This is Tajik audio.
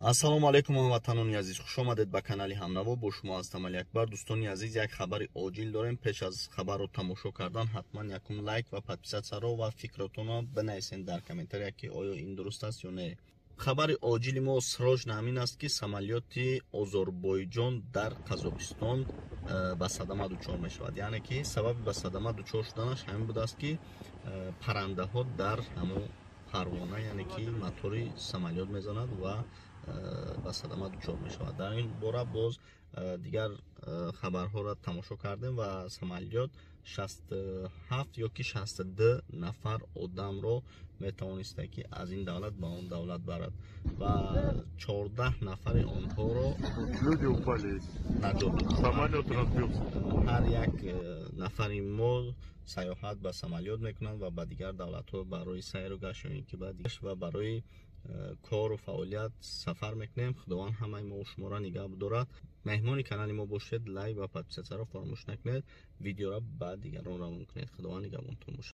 ассалому алайкум ҳамватанони азиз, хуш омадед ба канали ҳамнаво. Бо шумо ҳастам Али Акбар. дӯстони азиз, як хабари оҷил дорем. пеш аз хабарро тамошо кардан ҳатман якум лайк ва подписатсияро ва фикратонро бинависед дар комментария ки оё ин дуруст аст ё не. хабари оҷили мо срочно ҳамин аст ки самолёти Озарбойҷон дар Қазоқистон ба садама дучор мешавад. яъне ки сабаби ба садама дучор шуданаш ҳамин будааст ки паррандаҳо дар ҳамон парвона, яъне ки мотори самолёт мезанад ва ба садама дучор мешавад. дар ин бора боз дигар хабарҳоро тамошо кардем ва самолёт 67 ё ки 62 нафар одамро метавонисте ки аз ин давлат ба он давлат барад ва 14 нафари онҳоро люди упали, наҷот дод. самолет разбился. ҳар як нафари мо саёҳат ба самолёт мекунанд ва ба дигар давлатҳо барои сайру гашт ё ин ки ва барои кору фаъолият сафар мекунем. худованд ҳамаи мо шуморо нигаҳ бидорад. меҳмони канали мо бошед, лайк ва подписатсияро фаромӯш накунед. видеоро ба дигарон равон кунед. худованд нигаҳбонтон бошад.